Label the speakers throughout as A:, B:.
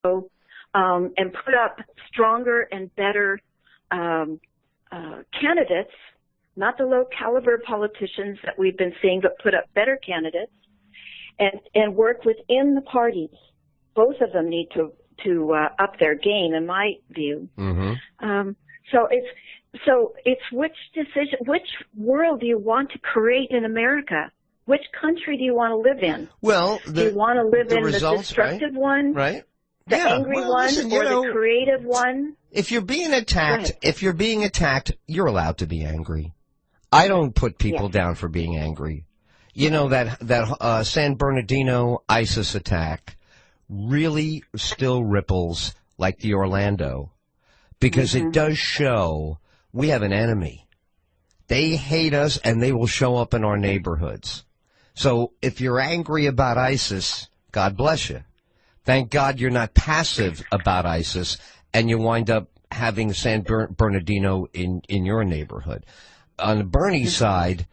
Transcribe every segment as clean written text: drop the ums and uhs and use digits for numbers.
A: and put up stronger and better candidates, not the low-caliber politicians that we've been seeing, but put up better candidates and work within the parties. Both of them need to up their game, in my view.
B: Mm-hmm.
A: So it's which world do you want to create in America? Which country do you want to live in?
B: Well,
A: do you want to live in
B: results,
A: the destructive one,
B: right?
A: the angry one,
B: listen,
A: or the creative one?
B: If you're being attacked, you're allowed to be angry. I don't put people down for being angry. You know, that San Bernardino ISIS attack really still ripples like the Orlando, because it does show we have an enemy. They hate us, and they will show up in our neighborhoods. So if you're angry about ISIS, God bless you. Thank God you're not passive about ISIS, and you wind up having San Bernardino in your neighborhood. On the Bernie side,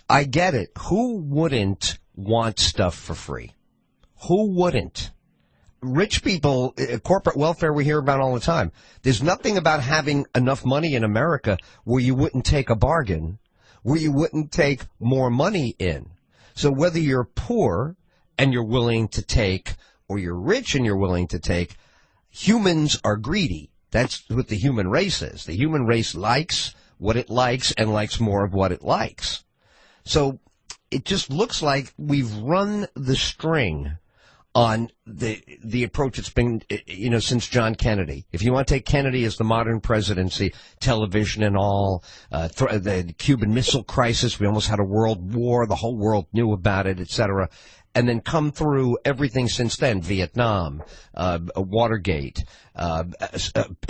B: I get it. Who wouldn't want stuff for free? Who wouldn't? Rich people, corporate welfare we hear about all the time. There's nothing about having enough money in America where you wouldn't take a bargain, where you wouldn't take more money in. So whether you're poor and you're willing to take, or you're rich and you're willing to take, humans are greedy. That's what the human race is. The human race likes what it likes and likes more of what it likes. So it just looks like we've run the string on the approach it's been, since John Kennedy. If you want to take Kennedy as the modern presidency, television and all, the Cuban Missile Crisis, we almost had a world war, the whole world knew about it, etc. And then come through everything since then, Vietnam, Watergate, a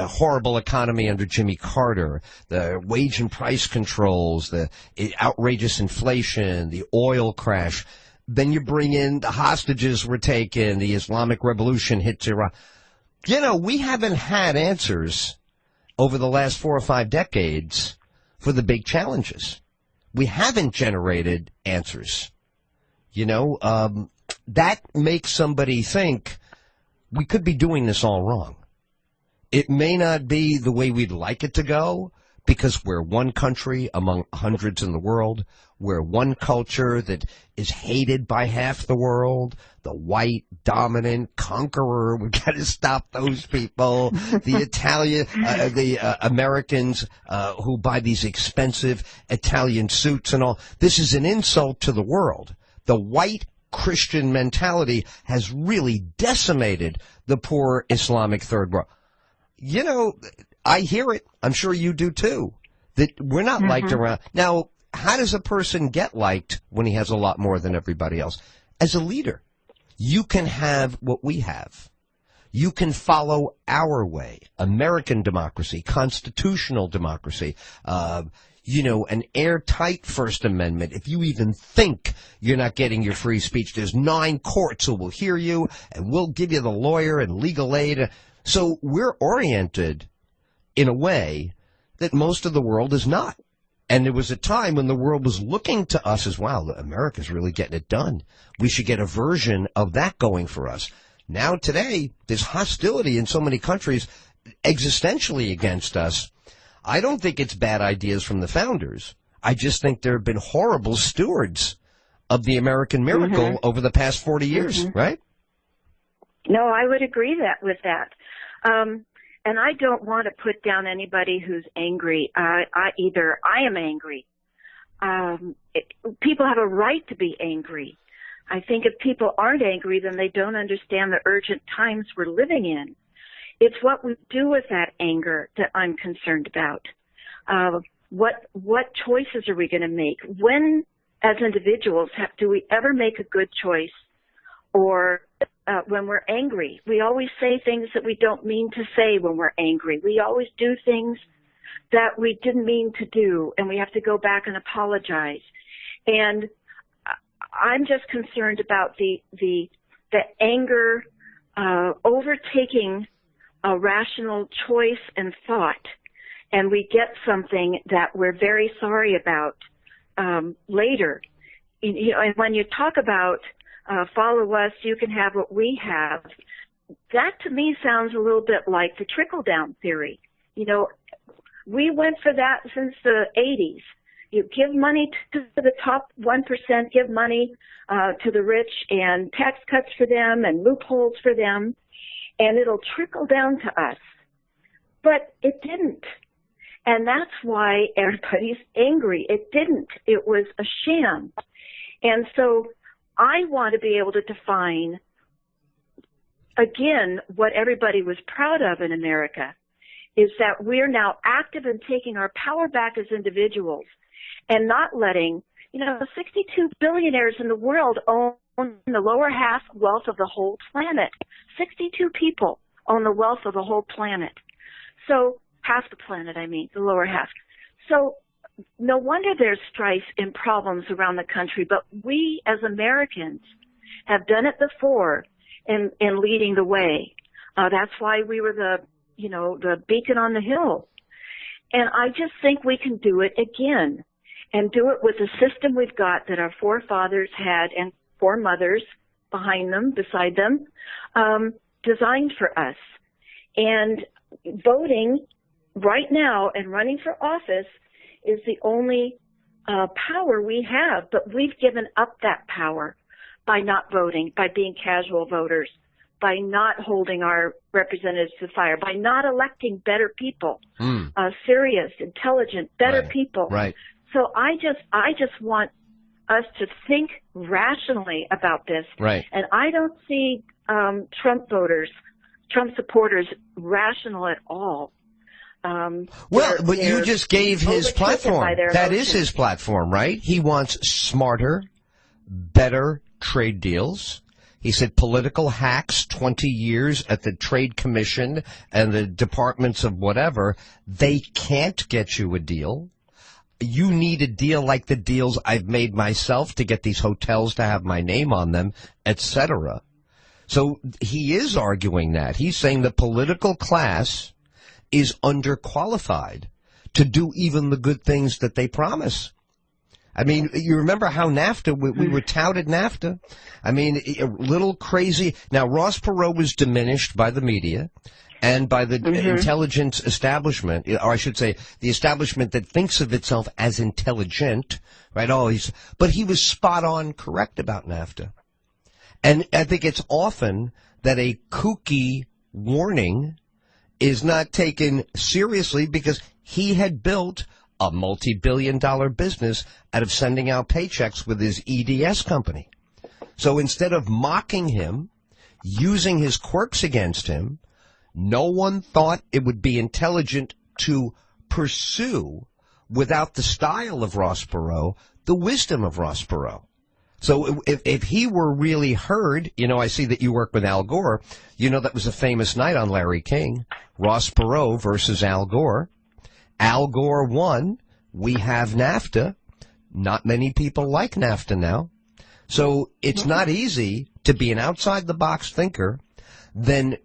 B: horrible economy under Jimmy Carter, the wage and price controls, the outrageous inflation, the oil crash. Then you bring in the hostages were taken, the Islamic Revolution hits Iraq. We haven't had answers over the last 4 or 5 decades for the big challenges. We haven't generated answers. That makes somebody think we could be doing this all wrong. It may not be the way we'd like it to go, because we're one country among hundreds in the world. We're one culture that is hated by half the world. The white, dominant conqueror. We've got to stop those people. The Americans who buy these expensive Italian suits and all. This is an insult to the world. The white Christian mentality has really decimated the poor Islamic third world. I hear it. I'm sure you do too. That we're not liked around. Now, how does a person get liked when he has a lot more than everybody else? As a leader, you can have what we have. You can follow our way. American democracy, constitutional democracy, an airtight First Amendment. If you even think you're not getting your free speech, there's 9 courts who will hear you, and we'll give you the lawyer and legal aid. So we're oriented in a way that most of the world is not. And there was a time when the world was looking to us as, wow, America's really getting it done. We should get a version of that going for us. Now today, there's hostility in so many countries existentially against us. I don't think it's bad ideas from the founders. I just think there have been horrible stewards of the American miracle over the past 40 years, right?
A: No, I would agree with that. And I don't want to put down anybody who's angry. I am angry. People have a right to be angry. I think if people aren't angry, then they don't understand the urgent times we're living in. It's what we do with that anger that I'm concerned about. What choices are we going to make? When, as individuals, do we ever make a good choice? Or when we're angry, we always say things that we don't mean to say when we're angry. We always do things that we didn't mean to do, and we have to go back and apologize. And I'm just concerned about the anger overtaking a rational choice and thought, and we get something that we're very sorry about later. And when you talk about follow us, you can have what we have, that to me sounds a little bit like the trickle-down theory. You know, we went for that since the 80s. You give money to the top 1%, give money to the rich, and tax cuts for them and loopholes for them, and it'll trickle down to us. But it didn't. And that's why everybody's angry. It didn't. It was a sham. And so I want to be able to define, again, what everybody was proud of in America, is that we're now active in taking our power back as individuals and not letting, you know, 62 billionaires in the world own the lower half wealth of the whole planet. 62 people own the wealth of the whole planet. So half the planet, I mean, the lower half. So no wonder there's strife and problems around the country, but we as Americans have done it before in leading the way. That's why we were the beacon on the hill. And I just think we can do it again and do it with the system we've got that our forefathers had and foremothers behind them, beside them, designed for us. And voting right now and running for office is the only power we have, but we've given up that power by not voting, by being casual voters, by not holding our representatives to the fire, by not electing better people, serious, intelligent, better people.
B: Right.
A: So I just want us to think rationally about this.
B: Right.
A: And I don't see Trump supporters rational at all.
B: Well, but you just gave his platform. That is his platform, right? He wants smarter, better trade deals. He said political hacks, 20 years at the Trade Commission and the departments of whatever, they can't get you a deal. You need a deal like the deals I've made myself to get these hotels to have my name on them, etc. So he is arguing that. He's saying the political class is underqualified to do even the good things that they promise. I mean, you remember how NAFTA, we were touted NAFTA. I mean, a little crazy. Now, Ross Perot was diminished by the media and by the intelligence establishment, or I should say the establishment that thinks of itself as intelligent, right? But he was spot on correct about NAFTA. And I think it's often that a kooky warning is not taken seriously because he had built a multi-billion-dollar business out of sending out paychecks with his EDS company. So instead of mocking him, using his quirks against him, no one thought it would be intelligent to pursue, without the style of Ross Perot, the wisdom of Ross Perot. So if he were really heard, you know, I see that you work with Al Gore. You know, that was a famous night on Larry King. Ross Perot versus Al Gore. Al Gore won. We have NAFTA. Not many people like NAFTA now. So it's not easy to be an outside-the-box thinker, then,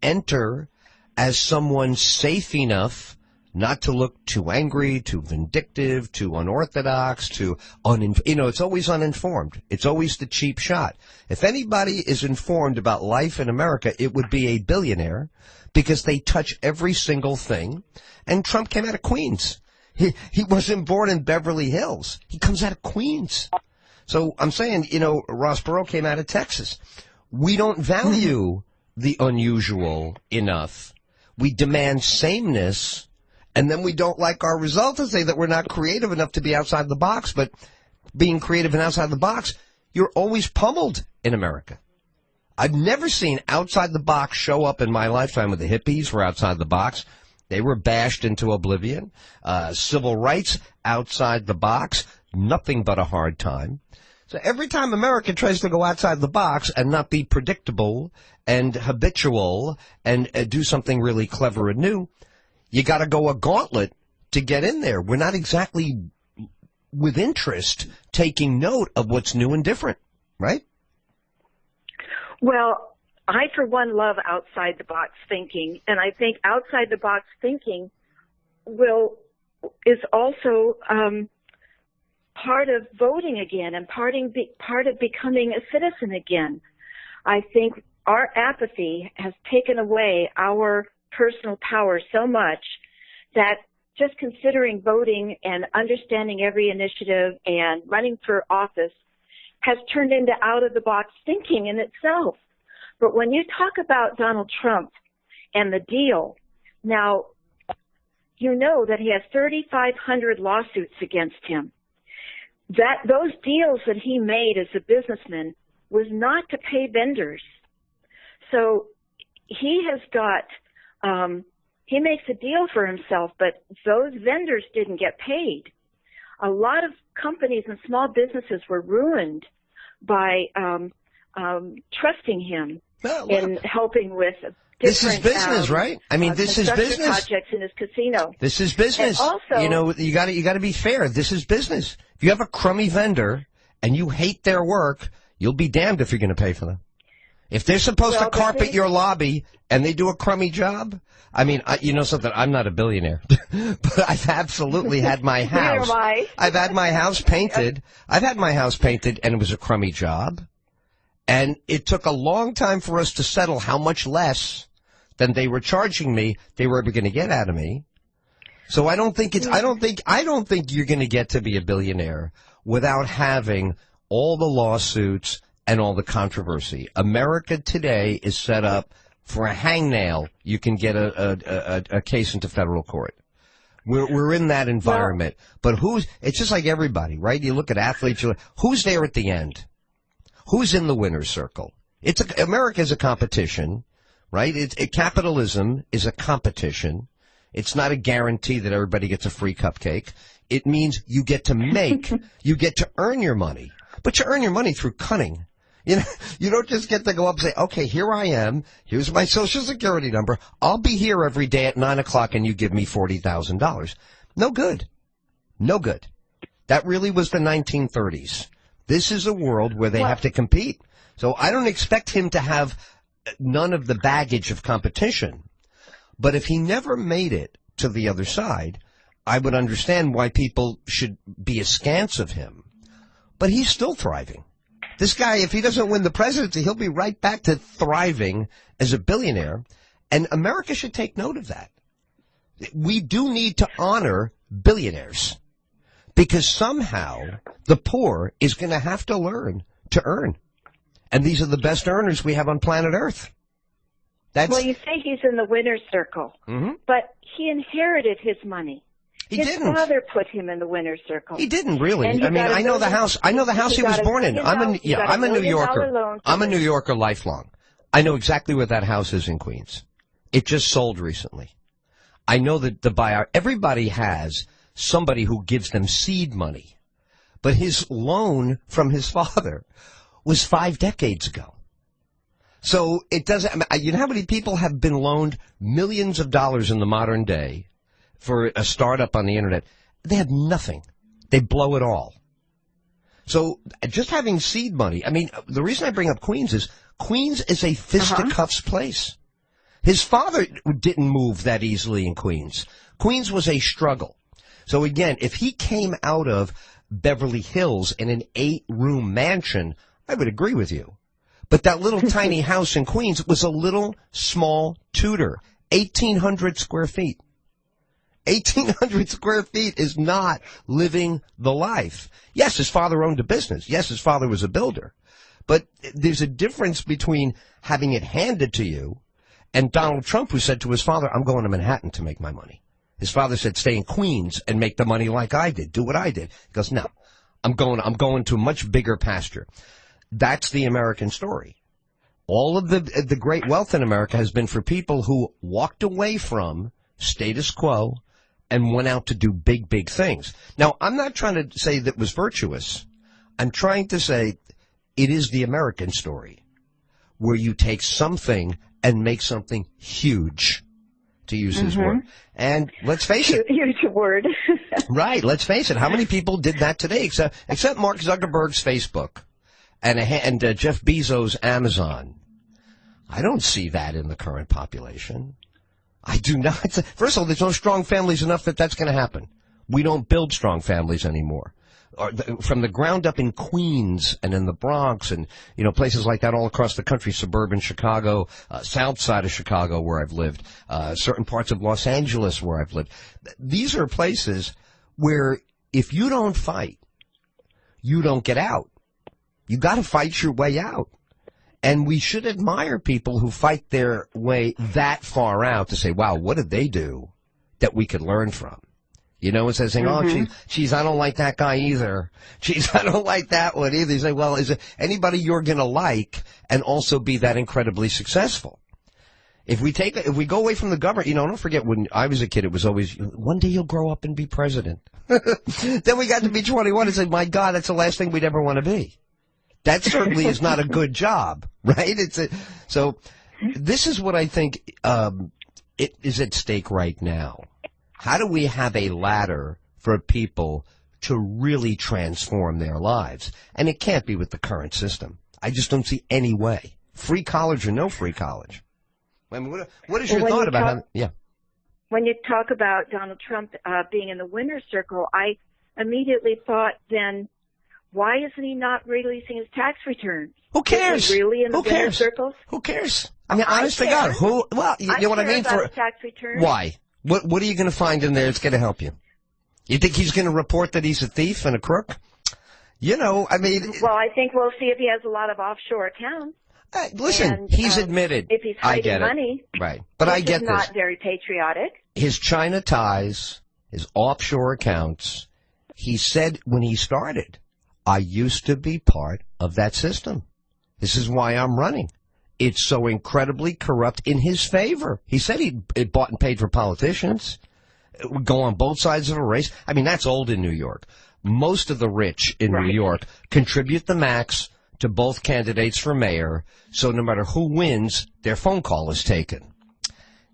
B: enter as someone safe enough not to look too angry, too vindictive, too unorthodox, it's always uninformed. It's always the cheap shot. If anybody is informed about life in America, it would be a billionaire because they touch every single thing. And Trump came out of Queens. He wasn't born in Beverly Hills. He comes out of Queens. So I'm saying, Ross Perot came out of Texas. We don't value the unusual enough. We demand sameness. And then we don't like our results and say that we're not creative enough to be outside the box. But being creative and outside the box, you're always pummeled in America. I've never seen outside the box show up in my lifetime with the hippies were outside the box. They were bashed into oblivion. Civil rights outside the box, nothing but a hard time. So every time America tries to go outside the box and not be predictable and habitual and do something really clever and new, you got to go a gauntlet to get in there. We're not exactly with interest taking note of what's new and different, right?
A: Well, I, for one, love outside-the-box thinking, and I think outside-the-box thinking is also part of voting again and part of becoming a citizen again. I think our apathy has taken away our personal power so much that just considering voting and understanding every initiative and running for office has turned into out-of-the-box thinking in itself. But when you talk about Donald Trump and the deal, now, you know that he has 3,500 lawsuits against him. Those deals that he made as a businessman was not to pay vendors. So he has got, he makes a deal for himself, but those vendors didn't get paid. A lot of companies and small businesses were ruined by trusting him in helping with
B: this is business, right? I mean, this is business.
A: Projects in his casino.
B: This is business. And also, you know, you got to be fair. This is business. If you have a crummy vendor and you hate their work, you'll be damned if you're going to pay for them. If they're supposed to carpet your lobby and they do a crummy job, I mean, you know something? I'm not a billionaire, but I've absolutely had my house. I've had my house painted. I've had my house painted, and it was a crummy job. And it took a long time for us to settle how much less than they were charging me they were ever going to get out of me. So I don't think I don't think you're going to get to be a billionaire without having all the lawsuits and all the controversy. America today is set up for a hangnail. You can get a case into federal court. We're in that environment. But it's just like everybody, right? You look at athletes, who's there at the end? Who's in the winner's circle? America is a competition, right? Capitalism is a competition. It's not a guarantee that everybody gets a free cupcake. It means you get to you get to earn your money. But you earn your money through cunning. You know, you don't just get to go up and say, okay, here I am. Here's my Social Security number. I'll be here every day at 9 o'clock and you give me $40,000. No good. No good. That really was the 1930s. This is a world where they have to compete. So I don't expect him to have none of the baggage of competition. But if he never made it to the other side, I would understand why people should be askance of him. But he's still thriving. This guy, if he doesn't win the presidency, he'll be right back to thriving as a billionaire. And America should take note of that. We do need to honor billionaires because somehow the poor is going to have to learn to earn. And these are the best earners we have on planet Earth.
A: Well, you say he's in the winner's circle, but he inherited his money. His father put him in the winner's circle.
B: He didn't really. I mean, I know the house. I know the house he was born in. I'm a New Yorker. I'm a New Yorker lifelong. I know exactly where that house is in Queens. It just sold recently. I know that the buyer. Everybody has somebody who gives them seed money, but his loan from his father was 5 decades ago. So it doesn't. I mean, you know how many people have been loaned millions of dollars in the modern day for a startup on the internet? They have nothing. They blow it all. So just having seed money, I mean, the reason I bring up Queens is a fisticuffs place. His father didn't move that easily in Queens. Queens was a struggle. So again, if he came out of Beverly Hills in an 8-room mansion, I would agree with you. But that little tiny house in Queens was a little small Tudor, 1,800 square feet. 1,800 square feet is not living the life. Yes, his father owned a business. Yes, his father was a builder. But there's a difference between having it handed to you and Donald Trump, who said to his father, I'm going to Manhattan to make my money. His father said, stay in Queens and make the money like I did. Do what I did. He goes, no, I'm going to a much bigger pasture. That's the American story. All of the great wealth in America has been for people who walked away from status quo and went out to do big, big things. Now, I'm not trying to say that was virtuous. I'm trying to say it is the American story, where you take something and make something huge, to use his word. And let's face it.
A: Use your word.
B: Right, let's face it. How many people did that today, except Mark Zuckerberg's Facebook and Jeff Bezos' Amazon? I don't see that in the current population. I do not. First of all, there's no strong families enough that that's going to happen. We don't build strong families anymore. From the ground up in Queens and in the Bronx and, places like that all across the country, suburban Chicago, south side of Chicago where I've lived, certain parts of Los Angeles where I've lived. These are places where if you don't fight, you don't get out. You got to fight your way out. And we should admire people who fight their way that far out to say, wow, what did they do that we could learn from? Instead of saying, oh, I don't like that guy either. I don't like that one either. You say, well, is it anybody you're going to like and also be that incredibly successful? If we go away from the government, don't forget when I was a kid, it was always, one day you'll grow up and be president. Then we got to be 21 and said, my God, that's the last thing we'd ever want to be. That certainly is not a good job, right? So this is what I think it is at stake right now. How do we have a ladder for people to really transform their lives? And it can't be with the current system. I just don't see any way. Free college or no free college. I mean, what is your thought about how? Yeah.
A: When you talk about Donald Trump being in the winner's circle, I immediately thought then, why isn't he not releasing his tax returns?
B: Who cares?
A: Is he really in the winner's circles?
B: Who cares? I mean, honest to God, who? Well, you know what I mean?
A: For tax returns.
B: Why? What are you going to find in there that's going to help you? You think he's going to report that he's a thief and a crook? I mean.
A: Well, I think we'll see if he has a lot of offshore accounts.
B: Listen,
A: and,
B: he's admitted.
A: If he's hiding money,
B: right? But I get this.
A: Not very patriotic.
B: His China ties, his offshore accounts. He said when he started, I used to be part of that system. This is why I'm running. It's so incredibly corrupt in his favor. He said he bought and paid for politicians. It would go on both sides of a race. I mean, that's old in New York. Most of the rich in New York contribute the max to both candidates for mayor, so no matter who wins, their phone call is taken.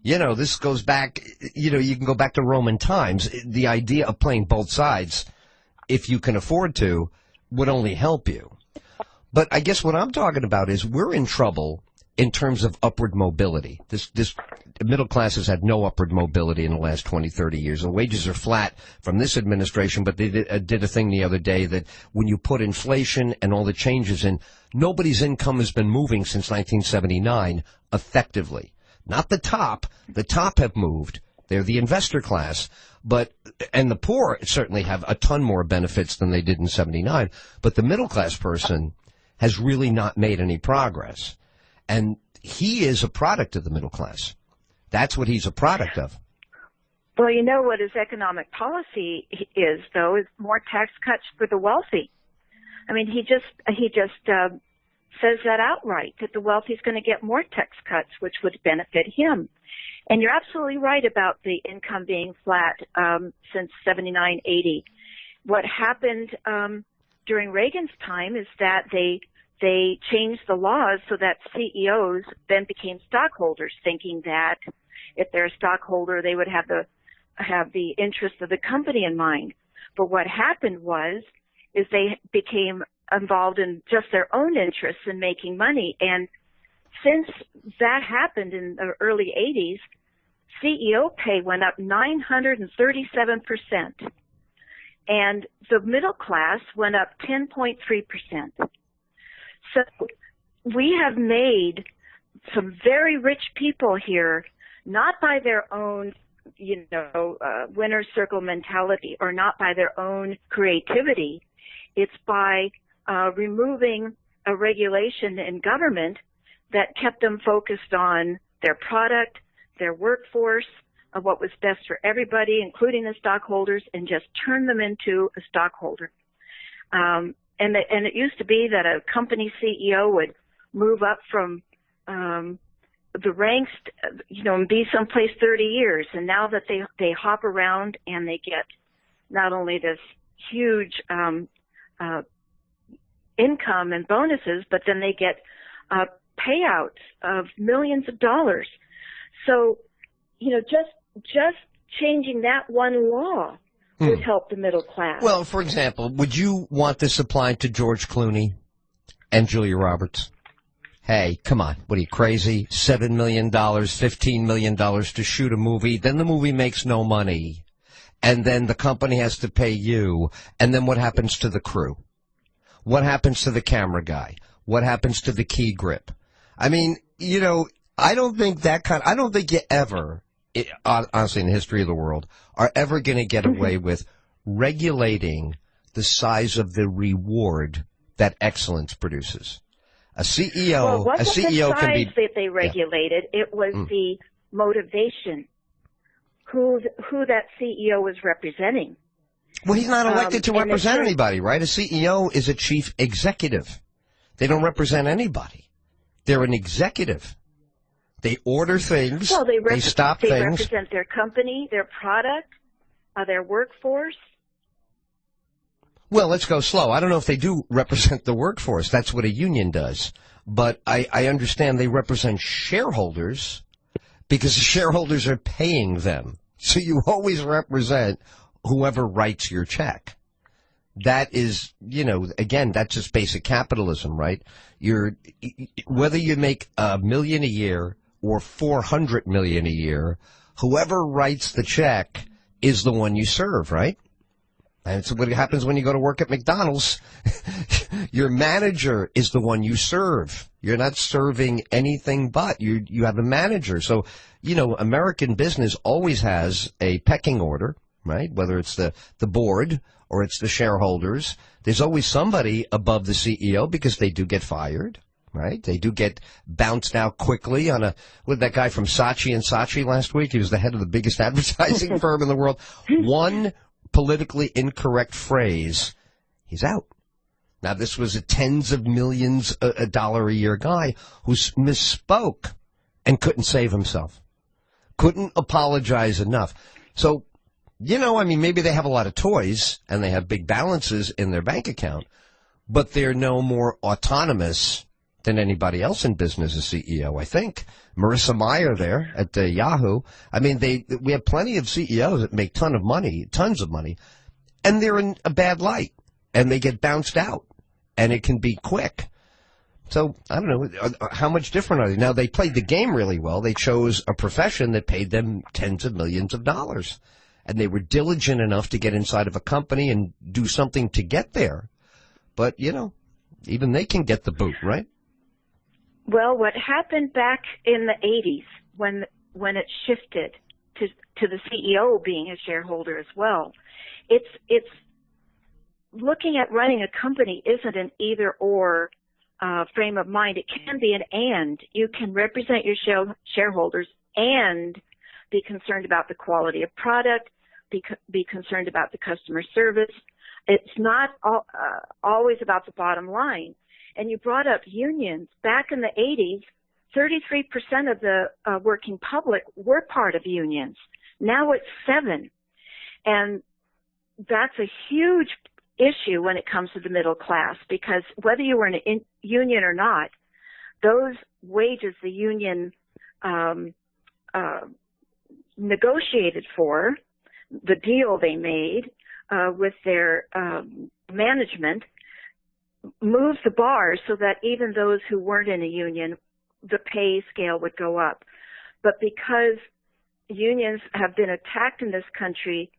B: This goes back, you can go back to Roman times. The idea of playing both sides, if you can afford to, would only help you. But I guess what I'm talking about is we're in trouble in terms of upward mobility. This middle class has had no upward mobility in the last 20, 30 years. The wages are flat from this administration, but they did a thing the other day that when you put inflation and all the changes in, nobody's income has been moving since 1979 effectively. Not the top. The top have moved. They're the investor class. And the poor certainly have a ton more benefits than they did in 79. But the middle class person has really not made any progress. And he is a product of the middle class. That's what he's a product of.
A: Well, what his economic policy is, though, is more tax cuts for the wealthy. I mean, he just says that outright, that the wealthy is going to get more tax cuts, which would benefit him. And you're absolutely right about the income being flat since 79, 80. What happened during Reagan's time is that they changed the laws so that CEOs then became stockholders, thinking that if they're a stockholder, they would have the interest of the company in mind. But what happened is they became involved in just their own interests in making money. And since that happened in the early 80s, CEO pay went up 937%. And the middle class went up 10.3%. So we have made some very rich people here, not by their own, winner's circle mentality or not by their own creativity. It's by removing a regulation in government that kept them focused on their product, their workforce, of what was best for everybody, including the stockholders, and just turn them into a stockholder. And it used to be that a company CEO would move up from the ranks, and be someplace 30 years. And now that they hop around and they get not only this huge income and bonuses, but then they get payouts of millions of dollars. So, just changing that one law would help the middle class.
B: Well, for example, would you want this applied to George Clooney and Julia Roberts? Hey, come on. What are you, crazy? $7 million, $15 million to shoot a movie. Then the movie makes no money. and then the company has to pay you, and then what happens to the crew? What happens to the camera guy? What happens to the key grip? I mean, I don't think you ever, honestly, in the history of the world, are ever going to get away with regulating the size of the reward that excellence produces. A CEO,
A: well, it wasn't the
B: can be
A: size that they regulated. Yeah. It was the motivation, who that CEO was representing.
B: Well, he's not elected to represent anybody, right? A CEO is a chief executive. They don't represent anybody. They're an executive. They order things.
A: Well,
B: they stop things.
A: They represent their company, their product, their workforce.
B: Well, let's go slow. I don't know if they do represent the workforce. That's what a union does. But I understand they represent shareholders because the shareholders are paying them. So you always represent whoever writes your check. That is, again, that's just basic capitalism, right? Whether you make $1 million a year or $400 million a year, whoever writes the check is the one you serve, right? And it's what happens when you go to work at McDonald's. Your manager is the one you serve. You're not serving anything but. You have a manager. So, American business always has a pecking order, right? Whether it's the board or it's the shareholders. There's always somebody above the CEO because they do get fired, right? They do get bounced out quickly with that guy from Saatchi & Saatchi last week. He was the head of the biggest advertising firm in the world. One politically incorrect phrase, he's out. Now, this was a tens of millions a dollar a year guy who misspoke and couldn't save himself, couldn't apologize enough. So, maybe they have a lot of toys and they have big balances in their bank account, but they're no more autonomous than anybody else in business as CEO, I think. Marissa Mayer there at Yahoo. I mean, we have plenty of CEOs that make tons of money, and they're in a bad light, and they get bounced out, and it can be quick. So, I don't know, how much different are they? Now, they played the game really well. They chose a profession that paid them tens of millions of dollars, and they were diligent enough to get inside of a company and do something to get there. But, even they can get the boot, right?
A: Well, what happened back in the 80s when it shifted to the CEO being a shareholder as well, it's looking at running a company isn't an either or frame of mind. It can be an and. You can represent your shareholders and be concerned about the quality of product, be concerned about the customer service. It's not always about the bottom line. And you brought up unions. Back in the 80s, 33% of the working public were part of unions. Now it's 7%. And that's a huge issue when it comes to the middle class, because whether you were in a union or not, those wages the union negotiated for, the deal they made with their management, moved the bar so that even those who weren't in a union, the pay scale would go up. But because unions have been attacked in this country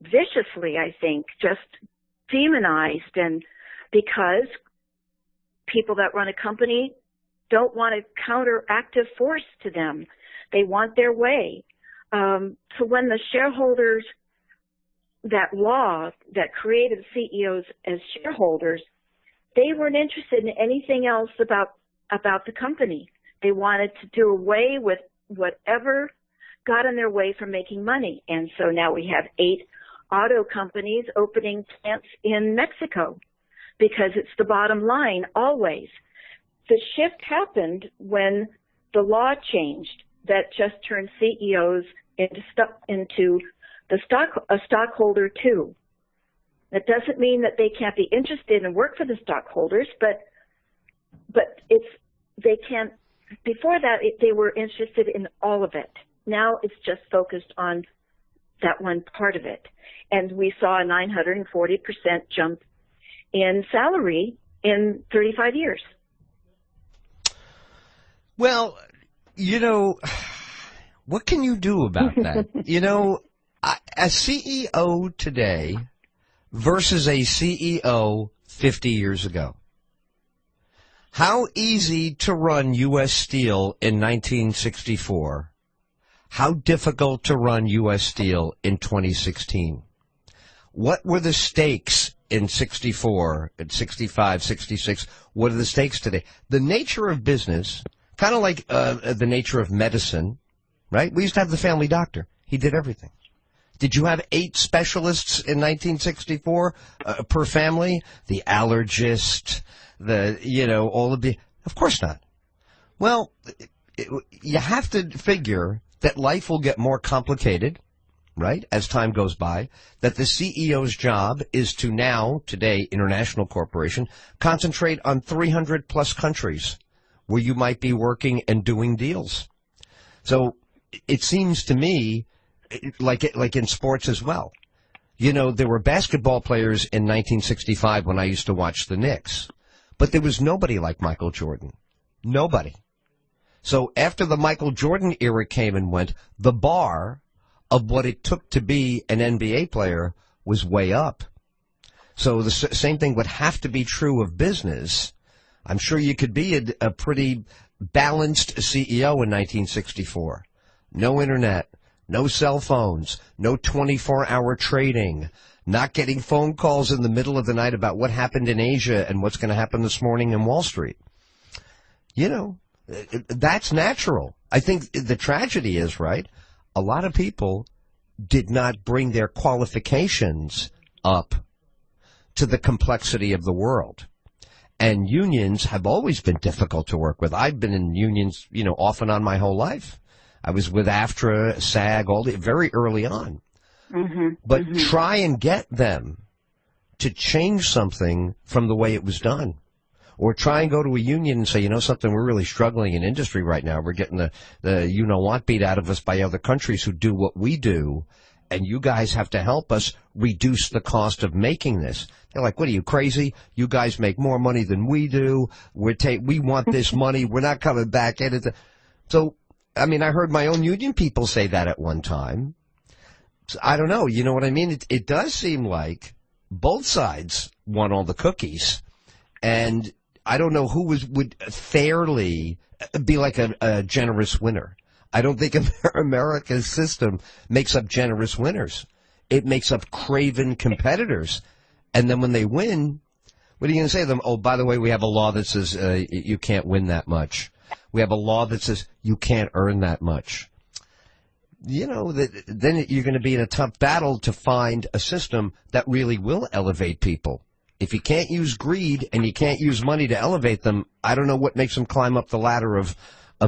A: viciously, I think, just demonized, and because people that run a company don't want a counteractive force to them. They want their way. So when the shareholders, that law that created CEOs as shareholders, they weren't interested in anything else about the company. They wanted to do away with whatever got in their way from making money. And so now we have 8 auto companies opening plants in Mexico because it's the bottom line always. The shift happened when the law changed that just turned CEOs into a stockholder too. That doesn't mean that they can't be interested and work for the stockholders, but they can't. Before that, they were interested in all of it. Now it's just focused on that one part of it. And we saw a 940% jump in salary in 35 years.
B: Well, what can you do about that? a CEO today versus a CEO 50 years ago. How easy to run U.S. Steel in 1964. How difficult to run U.S. Steel in 2016. What were the stakes in 64, in 65, 66? What are the stakes today? The nature of business, kind of like the nature of medicine, right? We used to have the family doctor. He did everything. Did you have 8 specialists in 1964 per family? The allergist, all of the... Of course not. Well, you have to figure that life will get more complicated, right, as time goes by, that the CEO's job is to now, today, international corporation, concentrate on 300-plus countries where you might be working and doing deals. So it seems to me like in sports as well. There were basketball players in 1965 when I used to watch the Knicks, but there was nobody like Michael Jordan. Nobody. So after the Michael Jordan era came and went, the bar of what it took to be an NBA player was way up. So the same thing would have to be true of business. I'm sure you could be a pretty balanced CEO in 1964. No internet, no cell phones, no 24-hour trading, not getting phone calls in the middle of the night about what happened in Asia and what's going to happen this morning in Wall Street. That's natural. I think the tragedy is, right, a lot of people did not bring their qualifications up to the complexity of the world. And unions have always been difficult to work with. I've been in unions, off and on my whole life. I was with AFTRA, SAG, very early on. Mm-hmm, but try and get them to change something from the way it was done. Or try and go to a union and say, something, we're really struggling in industry right now. We're getting the you-know-what beat out of us by other countries who do what we do, and you guys have to help us reduce the cost of making this. They're like, what are you, crazy? You guys make more money than we do. We want this money. We're not coming back in it. So, I heard my own union people say that at one time. So, I don't know. You know what I mean? It does seem like both sides want all the cookies, and I don't know who would fairly be like a generous winner. I don't think America's system makes up generous winners. It makes up craven competitors. And then when they win, what are you going to say to them? Oh, by the way, we have a law that says you can't win that much. We have a law that says you can't earn that much. Then you're going to be in a tough battle to find a system that really will elevate people. If you can't use greed and you can't use money to elevate them, I don't know what makes them climb up the ladder of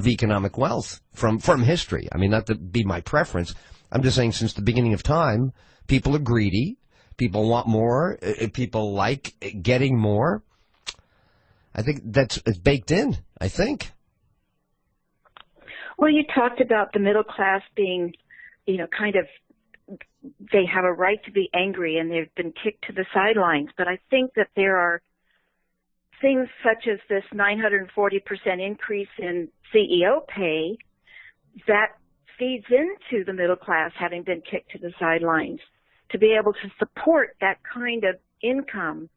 B: economic wealth from history. Not to be my preference. I'm just saying since the beginning of time, people are greedy. People want more. People like getting more. I think it's baked in, I think.
A: Well, you talked about the middle class being, kind of, they have a right to be angry and they've been kicked to the sidelines. But I think that there are things such as this 940% increase in CEO pay that feeds into the middle class having been kicked to the sidelines. To be able to support that kind of income,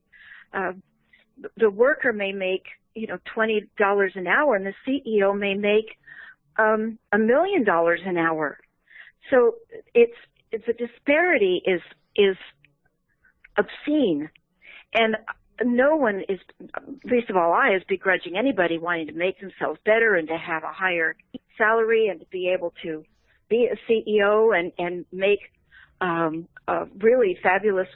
A: the worker may make, $20 an hour, and the CEO may make $1 million an hour. So the disparity is obscene, and no one is, least of all I, is begrudging anybody wanting to make themselves better and to have a higher salary and to be able to be a CEO and make really fabulous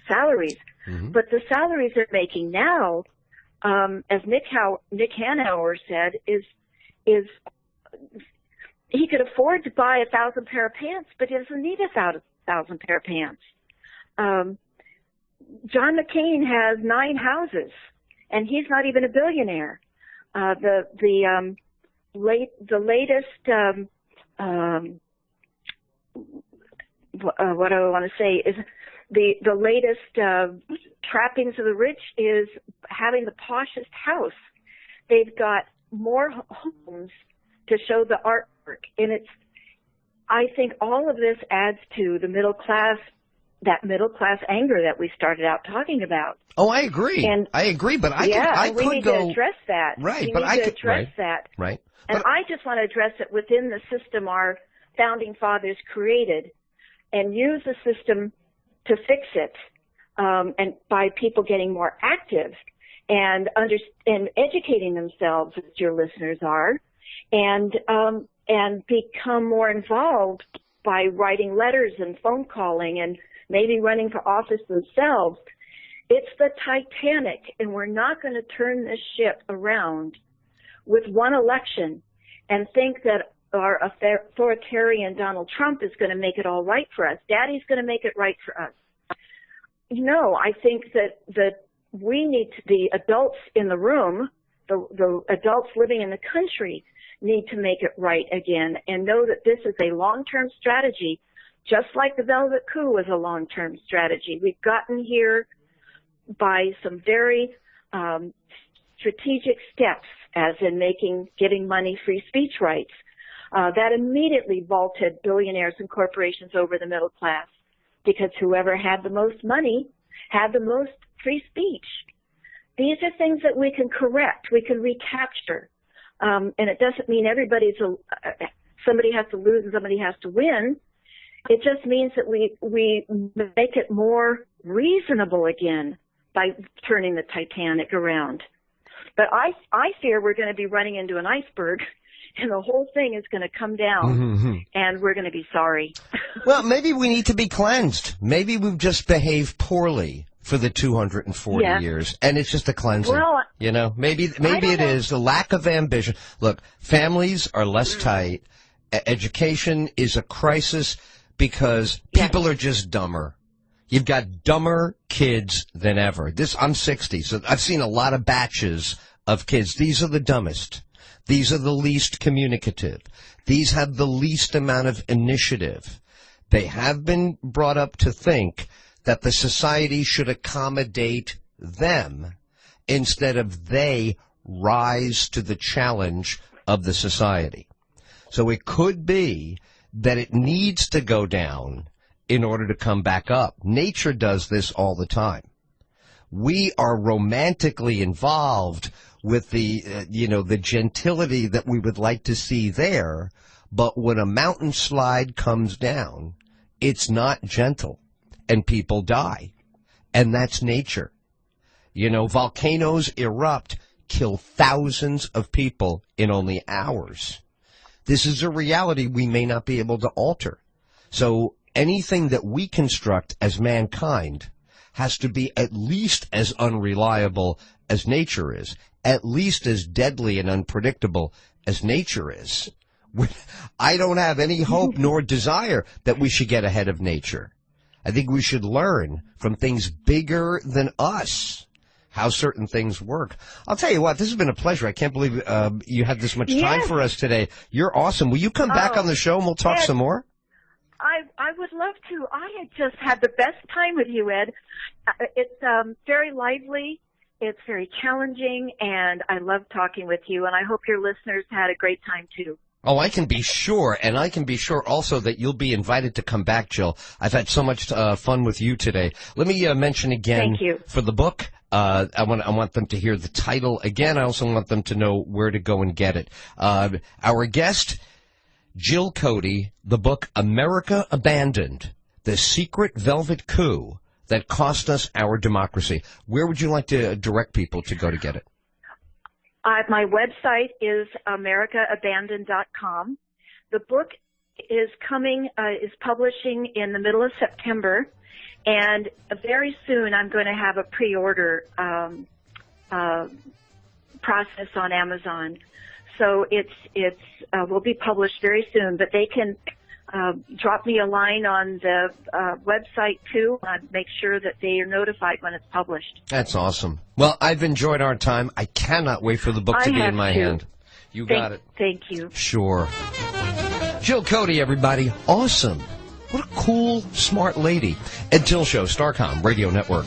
A: salaries. Mm-hmm. But the salaries they're making now, as Nick Hanauer said, is he could afford to buy 1,000 pair of pants, but he doesn't need 1,000 pair of pants. John McCain has 9 houses, and he's not even a billionaire. The latest what I want to say is the latest trappings of the rich is having the poshest house. They've got more homes to show the artwork, and I think all of this adds to the middle class anger that we started out talking about.
B: Oh, I agree.
A: And
B: I agree, but
A: we need to address that.
B: Right,
A: we need to address that.
B: Right.
A: And I just want to address it within the system our founding fathers created, and use the system to fix it, and by people getting more active and educating themselves, as your listeners are, and become more involved by writing letters and phone calling and maybe running for office themselves. It's the Titanic, and we're not going to turn this ship around with one election and think that our authoritarian Donald Trump is going to make it all right for us. Daddy's going to make it right for us. No, I think that we need to, the adults in the room, the adults living in the country, need to make it right again and know that this is a long-term strategy, just like the Velvet Coup was a long-term strategy. We've gotten here by some very strategic steps, as in giving money free speech rights. That immediately vaulted billionaires and corporations over the middle class, because whoever had the most money had the most free speech. These are things that we can correct, we can recapture. And it doesn't mean somebody has to lose and somebody has to win. It just means that we make it more reasonable again by turning the Titanic around. But I fear we're going to be running into an iceberg, and the whole thing is going to come down, and we're going to be sorry.
B: Well, maybe we need to be cleansed. Maybe we've just behaved poorly for the 240 years, and it's just a cleansing. Well, maybe it is a lack of ambition. Look, families are less tight. Education is a crisis because people are just dumber. You've got dumber kids than ever. I'm 60, so I've seen a lot of batches of kids. These are the dumbest. These are the least communicative. These have the least amount of initiative. They have been brought up to think that the society should accommodate them instead of they rise to the challenge of the society. So it could be that it needs to go down in order to come back up. Nature does this all the time. We are romantically involved with the gentility that we would like to see there, but when a mountain slide comes down, it's not gentle, and people die, and that's nature. Volcanoes erupt, kill thousands of people in only hours. This is a reality we may not be able to alter. So anything that we construct as mankind has to be at least as unreliable as nature is, at least as deadly and unpredictable as nature is. I don't have any hope nor desire that we should get ahead of nature. I think we should learn from things bigger than us how certain things work. I'll tell you what, this has been a pleasure. I can't believe you had this much time for us today. You're awesome. Will you come back on the show and we'll talk some more?
A: I would love to. I had just had the best time with you, Ed. It's very lively. It's very challenging, and I love talking with you, and I hope your listeners had a great time, too.
B: Oh, I can be sure, and I can be sure also that you'll be invited to come back, Jill. I've had so much fun with you today. Let me mention again for the book. I want them to hear the title again. I also want them to know where to go and get it. Our guest, Jill Cody, the book America Abandoned, The Secret Velvet Coup That Cost Us Our Democracy. Where would you like to direct people to go to get it?
A: My website is americaabandoned.com. The book is publishing in the middle of September, and very soon I'm going to have a pre-order process on Amazon. So it will be published very soon, but they can drop me a line on the website, too, and make sure that they are notified when it's published.
B: That's awesome. Well, I've enjoyed our time. I cannot wait for the book to be in my hand. You got it.
A: Thank you.
B: Sure. Jill Cody, everybody. Awesome. What a cool, smart lady. Ed Till Show, Starcom Radio Network.